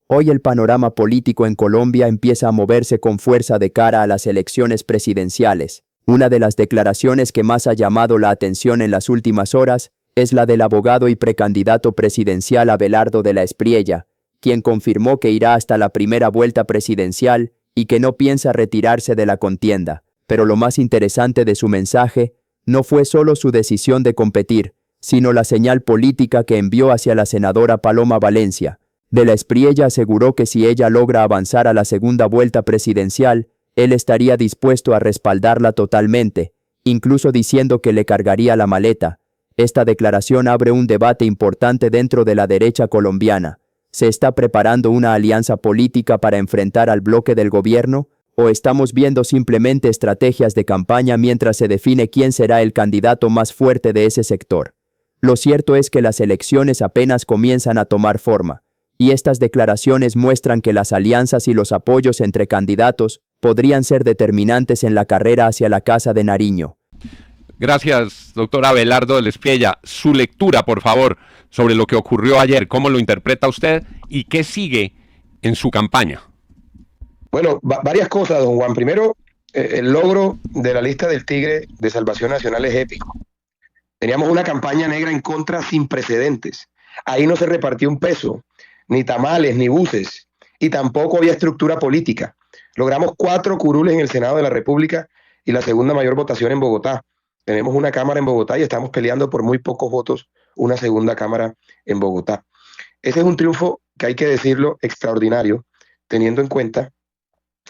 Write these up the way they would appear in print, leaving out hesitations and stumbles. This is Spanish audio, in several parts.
Hoy el panorama político en Colombia empieza a moverse con fuerza de cara a las elecciones presidenciales. Una de las declaraciones que más ha llamado la atención en las últimas horas es la del abogado y precandidato presidencial Abelardo de la Espriella, quien confirmó que irá hasta la primera vuelta presidencial y que no piensa retirarse de la contienda. Pero lo más interesante de su mensaje no fue solo su decisión de competir, sino la señal política que envió hacia la senadora Paloma Valencia. De la Espriella aseguró que si ella logra avanzar a la segunda vuelta presidencial, él estaría dispuesto a respaldarla totalmente, incluso diciendo que le cargaría la maleta. Esta declaración abre un debate importante dentro de la derecha colombiana. ¿Se está preparando una alianza política para enfrentar al bloque del gobierno? ¿O estamos viendo simplemente estrategias de campaña mientras se define quién será el candidato más fuerte de ese sector? Lo cierto es que las elecciones apenas comienzan a tomar forma, y estas declaraciones muestran que las alianzas y los apoyos entre candidatos podrían ser determinantes en la carrera hacia la Casa de Nariño. Gracias, doctor Abelardo de la Espriella. Su lectura, por favor, sobre lo que ocurrió ayer, ¿cómo lo interpreta usted y qué sigue en su campaña? Bueno, varias cosas, don Juan. Primero, el logro de la lista del Tigre de Salvación Nacional es épico. Teníamos una campaña negra en contra sin precedentes. Ahí no se repartió un peso, ni tamales, ni buses, y tampoco había estructura política. Logramos 4 curules en el Senado de la República y la segunda mayor votación en Bogotá. Tenemos una cámara en Bogotá y estamos peleando por muy pocos votos una segunda cámara en Bogotá. Ese es un triunfo que hay que decirlo extraordinario, teniendo en cuenta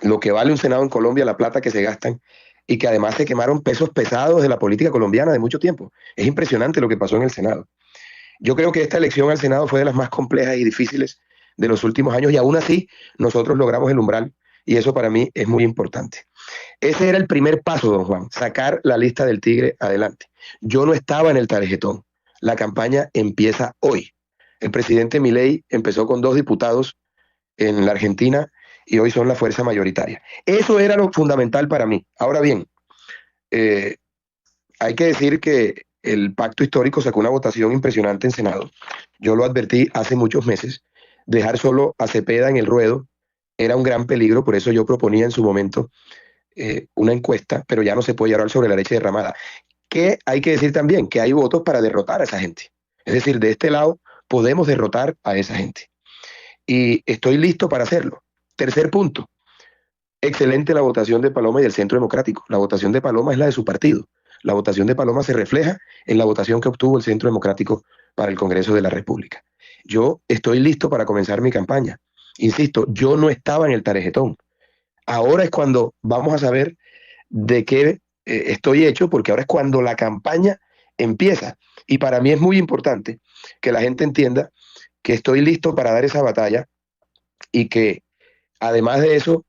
lo que vale un Senado en Colombia, la plata que se gastan y que además se quemaron pesos pesados de la política colombiana de mucho tiempo. Es impresionante lo que pasó en el Senado. Yo creo que esta elección al Senado fue de las más complejas y difíciles de los últimos años y aún así nosotros logramos el umbral y eso para mí es muy importante. Ese era el primer paso, don Juan, sacar la lista del Tigre adelante. Yo no estaba en el tarjetón. La campaña empieza hoy. El presidente Milei empezó con 2 diputados en la Argentina y hoy son la fuerza mayoritaria. Eso era lo fundamental para mí. Ahora bien, hay que decir que el Pacto Histórico sacó una votación impresionante en Senado. Yo lo advertí hace muchos meses. Dejar solo a Cepeda en el ruedo era un gran peligro, por eso yo proponía en su momento una encuesta, pero ya no se puede llorar sobre la leche derramada. Que hay que decir también que hay votos para derrotar a esa gente. Es decir, de este lado podemos derrotar a esa gente. Y estoy listo para hacerlo. Tercer punto. Excelente la votación de Paloma y del Centro Democrático. La votación de Paloma es la de su partido. La votación de Paloma se refleja en la votación que obtuvo el Centro Democrático para el Congreso de la República. Yo estoy listo para comenzar mi campaña. Insisto, yo no estaba en el tarjetón. Ahora es cuando vamos a saber de qué estoy hecho, porque ahora es cuando la campaña empieza. Y para mí es muy importante que la gente entienda que estoy listo para dar esa batalla y que además de eso,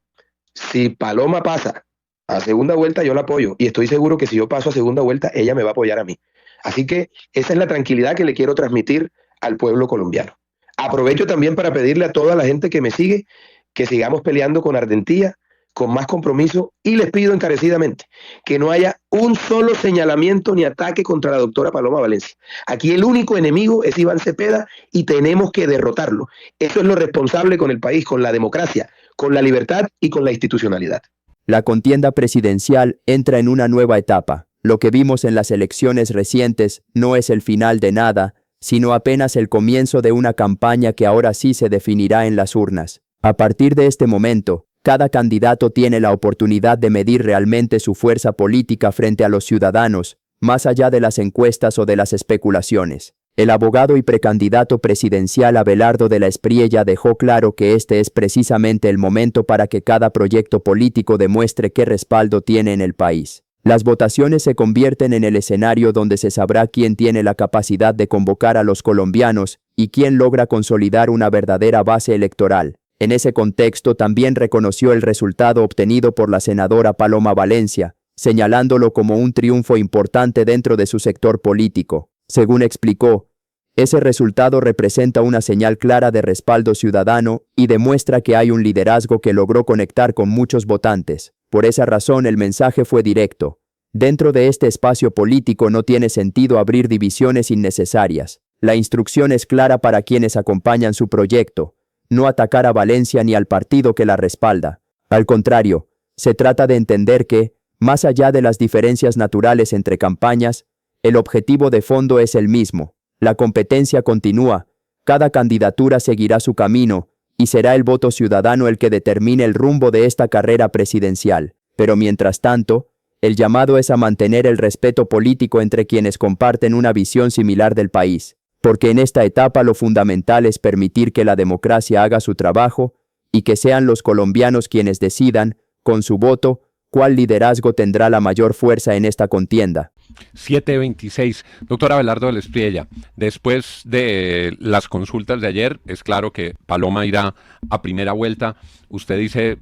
si Paloma pasa a segunda vuelta, yo la apoyo. Y estoy seguro que si yo paso a segunda vuelta, ella me va a apoyar a mí. Así que esa es la tranquilidad que le quiero transmitir al pueblo colombiano. Aprovecho también para pedirle a toda la gente que me sigue que sigamos peleando con ardentía, con más compromiso, y les pido encarecidamente que no haya un solo señalamiento ni ataque contra la doctora Paloma Valencia. Aquí el único enemigo es Iván Cepeda y tenemos que derrotarlo. Eso es lo responsable con el país, con la democracia, con la libertad y con la institucionalidad. La contienda presidencial entra en una nueva etapa. Lo que vimos en las elecciones recientes no es el final de nada, sino apenas el comienzo de una campaña que ahora sí se definirá en las urnas. A partir de este momento, cada candidato tiene la oportunidad de medir realmente su fuerza política frente a los ciudadanos, más allá de las encuestas o de las especulaciones. El abogado y precandidato presidencial Abelardo de la Espriella dejó claro que este es precisamente el momento para que cada proyecto político demuestre qué respaldo tiene en el país. Las votaciones se convierten en el escenario donde se sabrá quién tiene la capacidad de convocar a los colombianos y quién logra consolidar una verdadera base electoral. En ese contexto también reconoció el resultado obtenido por la senadora Paloma Valencia, señalándolo como un triunfo importante dentro de su sector político. Según explicó, ese resultado representa una señal clara de respaldo ciudadano y demuestra que hay un liderazgo que logró conectar con muchos votantes. Por esa razón el mensaje fue directo. Dentro de este espacio político no tiene sentido abrir divisiones innecesarias. La instrucción es clara para quienes acompañan su proyecto. no atacar a Valencia ni al partido que la respalda. Al contrario, se trata de entender que, más allá de las diferencias naturales entre campañas, el objetivo de fondo es el mismo. La competencia continúa, cada candidatura seguirá su camino, y será el voto ciudadano el que determine el rumbo de esta carrera presidencial. Pero mientras tanto, el llamado es a mantener el respeto político entre quienes comparten una visión similar del país, porque en esta etapa lo fundamental es permitir que la democracia haga su trabajo y que sean los colombianos quienes decidan, con su voto, cuál liderazgo tendrá la mayor fuerza en esta contienda. 7:26. Doctor Abelardo del Espriella, después de las consultas de ayer, es claro que Paloma irá a primera vuelta. Usted dice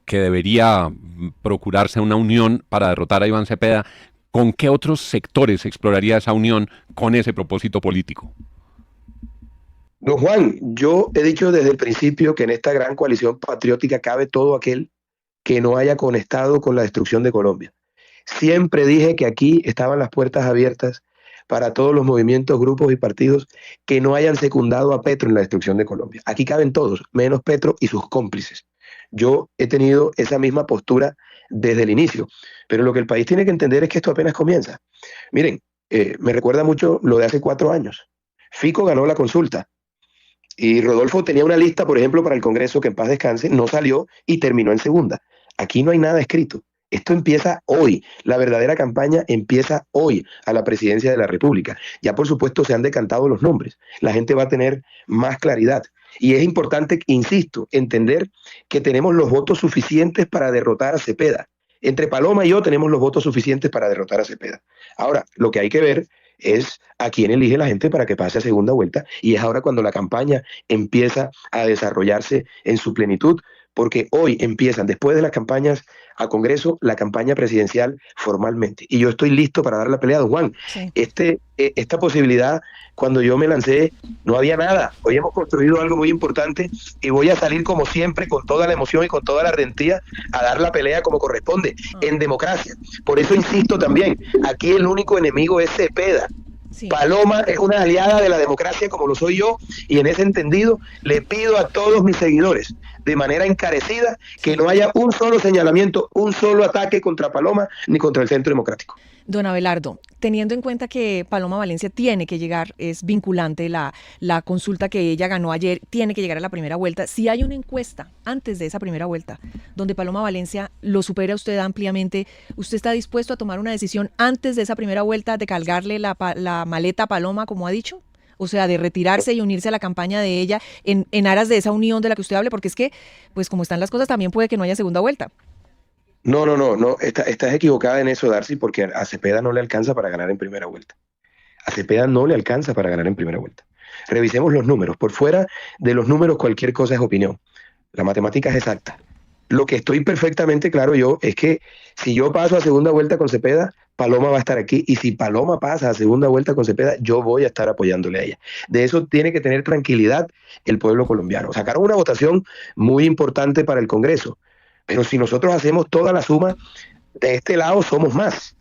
que debería procurarse una unión para derrotar a Iván Cepeda. ¿Con qué otros sectores exploraría esa unión con ese propósito político? Don Juan, yo he dicho desde el principio que en esta gran coalición patriótica cabe todo aquel que no haya conectado con la destrucción de Colombia. Siempre dije que aquí estaban las puertas abiertas para todos los movimientos, grupos y partidos que no hayan secundado a Petro en la destrucción de Colombia. Aquí caben todos, menos Petro y sus cómplices. Yo he tenido esa misma postura desde el inicio, pero lo que el país tiene que entender es que esto apenas comienza. Miren, me recuerda mucho lo de hace 4 años. Fico ganó la consulta y Rodolfo tenía una lista, por ejemplo, para el Congreso, que en paz descanse, no salió y terminó en segunda. Aquí no hay nada escrito. Esto empieza hoy, la verdadera campaña empieza hoy a la presidencia de la República. Ya por supuesto se han decantado los nombres, la gente va a tener más claridad. Y es importante, insisto, entender que tenemos los votos suficientes para derrotar a Cepeda. Entre Paloma y yo tenemos los votos suficientes para derrotar a Cepeda. Ahora, lo que hay que ver es a quién elige la gente para que pase a segunda vuelta, y es ahora cuando la campaña empieza a desarrollarse en su plenitud, porque hoy empiezan, después de las campañas a Congreso, la campaña presidencial formalmente. Y yo estoy listo para dar la pelea, don Juan. Sí. Esta posibilidad, cuando yo me lancé, no había nada. Hoy hemos construido algo muy importante y voy a salir como siempre, con toda la emoción y con toda la ardentía, a dar la pelea como corresponde, en democracia. Por eso insisto también, aquí el único enemigo es Cepeda. Sí. Paloma es una aliada de la democracia como lo soy yo, y en ese entendido le pido a todos mis seguidores de manera encarecida que no haya un solo señalamiento, un solo ataque contra Paloma ni contra el Centro Democrático. Don Abelardo, teniendo en cuenta que Paloma Valencia tiene que llegar, es vinculante la consulta que ella ganó ayer, tiene que llegar a la primera vuelta, si hay una encuesta antes de esa primera vuelta donde Paloma Valencia lo supera a usted ampliamente, ¿usted está dispuesto a tomar una decisión antes de esa primera vuelta de cargarle la maleta a Paloma, como ha dicho? O sea, de retirarse y unirse a la campaña de ella en aras de esa unión de la que usted hable, porque es que, pues como están las cosas, también puede que no haya segunda vuelta. No, estás equivocada en eso, Darcy, porque a Cepeda no le alcanza para ganar en primera vuelta. A Cepeda no le alcanza para ganar en primera vuelta. Revisemos los números. Por fuera de los números, cualquier cosa es opinión. La matemática es exacta. Lo que estoy perfectamente claro yo es que si yo paso a segunda vuelta con Cepeda, Paloma va a estar aquí, y si Paloma pasa a segunda vuelta con Cepeda, yo voy a estar apoyándole a ella. De eso tiene que tener tranquilidad el pueblo colombiano. Sacaron una votación muy importante para el Congreso, pero si nosotros hacemos toda la suma, de este lado somos más.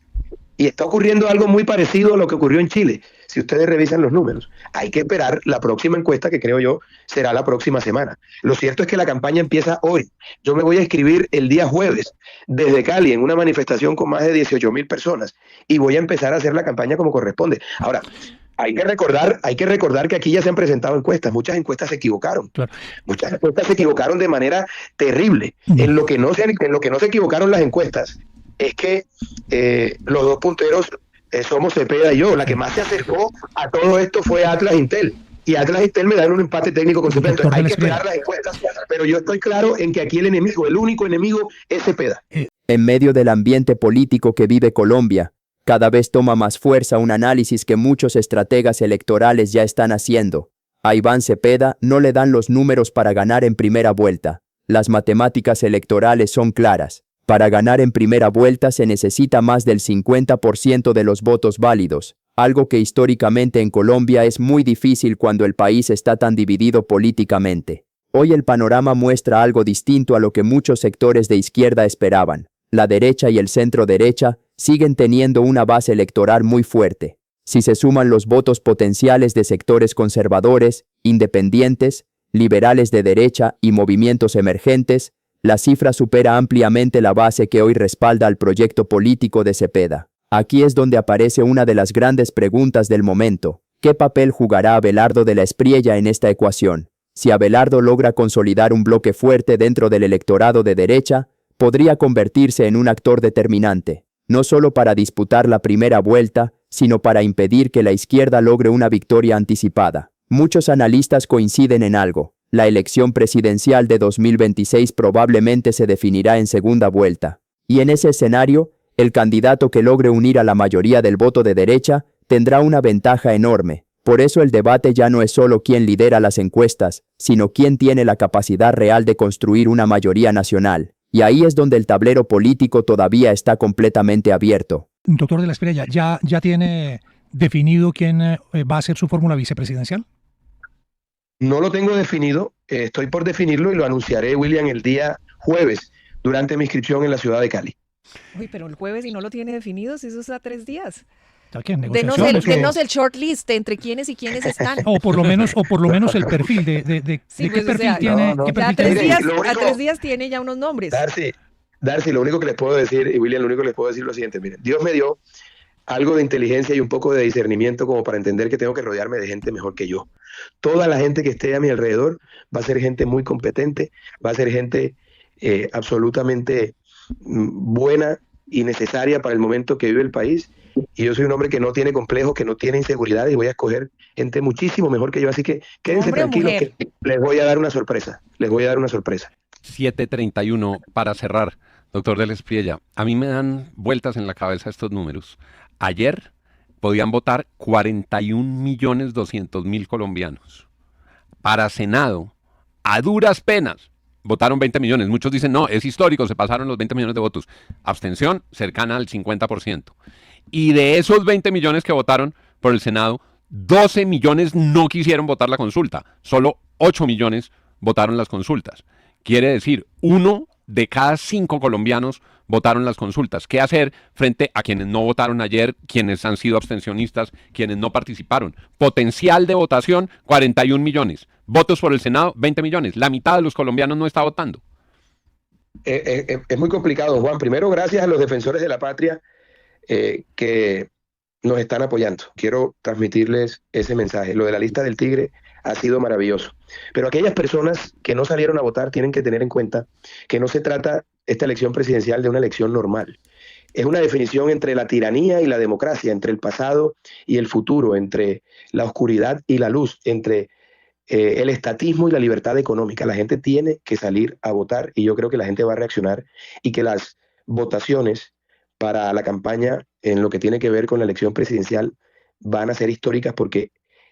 Y está ocurriendo algo muy parecido a lo que ocurrió en Chile, si ustedes revisan los números. Hay que esperar la próxima encuesta, que creo yo será la próxima semana. Lo cierto es que la campaña empieza hoy. Yo me voy a inscribir el día jueves desde Cali en una manifestación con más de 18,000 personas y voy a empezar a hacer la campaña como corresponde. Ahora, hay que recordar que aquí ya se han presentado encuestas. Muchas encuestas se equivocaron. Claro. Muchas encuestas se equivocaron de manera terrible. En lo que no se equivocaron las encuestas es que los dos punteros somos Cepeda y yo. La que más se acercó a todo esto fue Atlas Intel. Y Atlas Intel me dan un empate técnico con Cepeda. Entonces, hay que esperar las encuestas. Pero yo estoy claro en que aquí el único enemigo es Cepeda. En medio del ambiente político que vive Colombia, cada vez toma más fuerza un análisis que muchos estrategas electorales ya están haciendo. A Iván Cepeda no le dan los números para ganar en primera vuelta. Las matemáticas electorales son claras. Para ganar en primera vuelta se necesita más del 50% de los votos válidos, algo que históricamente en Colombia es muy difícil cuando el país está tan dividido políticamente. Hoy el panorama muestra algo distinto a lo que muchos sectores de izquierda esperaban. La derecha y el centro derecha siguen teniendo una base electoral muy fuerte. Si se suman los votos potenciales de sectores conservadores, independientes, liberales de derecha y movimientos emergentes, la cifra supera ampliamente la base que hoy respalda al proyecto político de Cepeda. Aquí es donde aparece una de las grandes preguntas del momento. ¿Qué papel jugará Abelardo de la Espriella en esta ecuación? Si Abelardo logra consolidar un bloque fuerte dentro del electorado de derecha, podría convertirse en un actor determinante, no solo para disputar la primera vuelta, sino para impedir que la izquierda logre una victoria anticipada. Muchos analistas coinciden en algo. La elección presidencial de 2026 probablemente se definirá en segunda vuelta. Y en ese escenario, el candidato que logre unir a la mayoría del voto de derecha tendrá una ventaja enorme. Por eso el debate ya no es solo quién lidera las encuestas, sino quién tiene la capacidad real de construir una mayoría nacional. Y ahí es donde el tablero político todavía está completamente abierto. Doctor de la Espriella, ¿ya tiene definido quién va a ser su fórmula vicepresidencial? No lo tengo definido, estoy por definirlo y lo anunciaré, William, el día jueves durante mi inscripción en la ciudad de Cali. Uy, pero el jueves y no lo tiene definido, si eso es a 3 días. Denos el short list entre quiénes y quiénes están. O por lo menos el perfil de Sí, qué pues, perfil tiene. no, ¿Qué Ya perfil tiene? a 3 días tiene ya unos nombres. Darcy, lo único que les puedo decir, y William, lo único que les puedo decir es lo siguiente, miren, Dios me dio algo de inteligencia y un poco de discernimiento como para entender que tengo que rodearme de gente mejor que yo. Toda la gente que esté a mi alrededor va a ser gente muy competente, va a ser gente absolutamente buena y necesaria para el momento que vive el país. Y yo soy un hombre que no tiene complejos, que no tiene inseguridad y voy a escoger gente muchísimo mejor que yo. Así que quédense tranquilos que les voy a dar una sorpresa. 7:31 para cerrar, doctor de la Espriella. A mí me dan vueltas en la cabeza estos números. Ayer podían votar 41.200.000 colombianos. Para Senado, a duras penas, votaron 20 millones. Muchos dicen, no, es histórico, se pasaron los 20 millones de votos. Abstención cercana al 50%. Y de esos 20 millones que votaron por el Senado, 12 millones no quisieron votar la consulta. Solo 8 millones votaron las consultas. Quiere decir, 1 de cada 5 colombianos votaron las consultas. ¿Qué hacer frente a quienes no votaron ayer, quienes han sido abstencionistas, quienes no participaron? Potencial de votación, 41 millones. Votos por el Senado, 20 millones. La mitad de los colombianos no está votando. Es muy complicado, Juan. Primero, gracias a los defensores de la patria que nos están apoyando. Quiero transmitirles ese mensaje. Lo de la lista del tigre ha sido maravilloso. Pero aquellas personas que no salieron a votar tienen que tener en cuenta que no se trata esta elección presidencial de una elección normal. Es una definición entre la tiranía y la democracia, entre el pasado y el futuro, entre la oscuridad y la luz, entre el estatismo y la libertad económica. La gente tiene que salir a votar y yo creo que la gente va a reaccionar y que las votaciones para la campaña en lo que tiene que ver con la elección presidencial van a ser históricas porque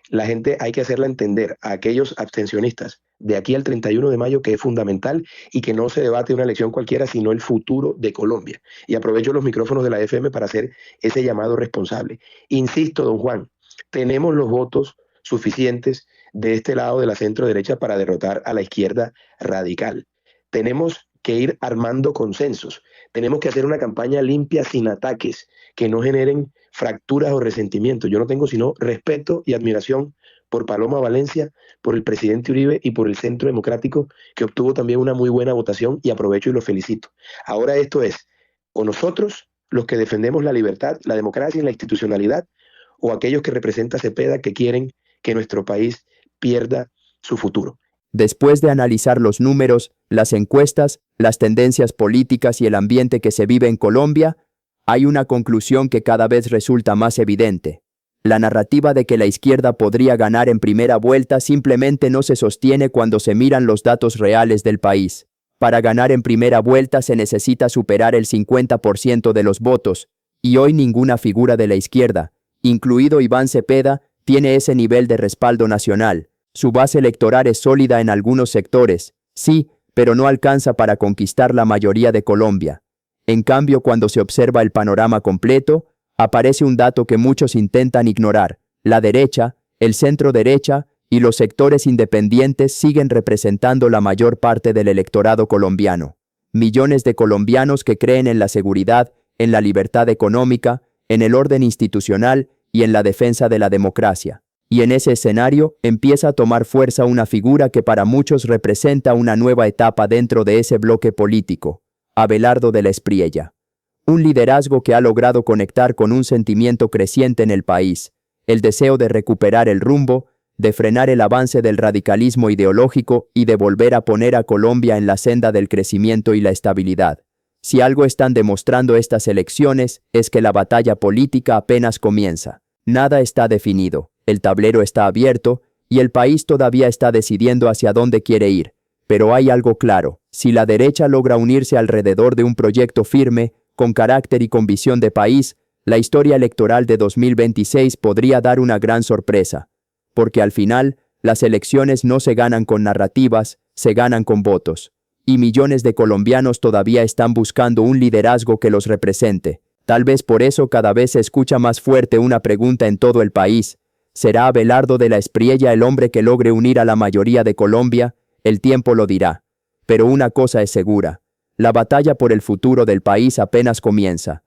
la gente hay que hacerla entender a aquellos abstencionistas de aquí al 31 de mayo que es fundamental y que no se debate una elección cualquiera, sino el futuro de Colombia. Y aprovecho los micrófonos de la FM para hacer ese llamado responsable. Insisto, don Juan, tenemos los votos suficientes de este lado de la centro derecha para derrotar a la izquierda radical. Tenemos que ir armando consensos. Tenemos que hacer una campaña limpia sin ataques que no generen fracturas o resentimientos. Yo no tengo sino respeto y admiración por Paloma Valencia, por el presidente Uribe y por el Centro Democrático, que obtuvo también una muy buena votación y aprovecho y lo felicito. Ahora esto es, o nosotros, los que defendemos la libertad, la democracia y la institucionalidad, o aquellos que representa Cepeda que quieren que nuestro país pierda su futuro. Después de analizar los números, las encuestas, las tendencias políticas y el ambiente que se vive en Colombia, hay una conclusión que cada vez resulta más evidente. La narrativa de que la izquierda podría ganar en primera vuelta simplemente no se sostiene cuando se miran los datos reales del país. Para ganar en primera vuelta se necesita superar el 50% de los votos, y hoy ninguna figura de la izquierda, incluido Iván Cepeda, tiene ese nivel de respaldo nacional. Su base electoral es sólida en algunos sectores, sí, pero no alcanza para conquistar la mayoría de Colombia. En cambio, cuando se observa el panorama completo, aparece un dato que muchos intentan ignorar. La derecha, el centro derecha y los sectores independientes siguen representando la mayor parte del electorado colombiano. Millones de colombianos que creen en la seguridad, en la libertad económica, en el orden institucional y en la defensa de la democracia. Y en ese escenario empieza a tomar fuerza una figura que para muchos representa una nueva etapa dentro de ese bloque político, Abelardo de la Espriella. Un liderazgo que ha logrado conectar con un sentimiento creciente en el país, el deseo de recuperar el rumbo, de frenar el avance del radicalismo ideológico y de volver a poner a Colombia en la senda del crecimiento y la estabilidad. Si algo están demostrando estas elecciones es que la batalla política apenas comienza. Nada está definido. El tablero está abierto y el país todavía está decidiendo hacia dónde quiere ir. Pero hay algo claro, si la derecha logra unirse alrededor de un proyecto firme, con carácter y con visión de país, la historia electoral de 2026 podría dar una gran sorpresa. Porque al final, las elecciones no se ganan con narrativas, se ganan con votos. Y millones de colombianos todavía están buscando un liderazgo que los represente. Tal vez por eso cada vez se escucha más fuerte una pregunta en todo el país. ¿Será Abelardo de la Espriella el hombre que logre unir a la mayoría de Colombia? El tiempo lo dirá. Pero una cosa es segura. La batalla por el futuro del país apenas comienza.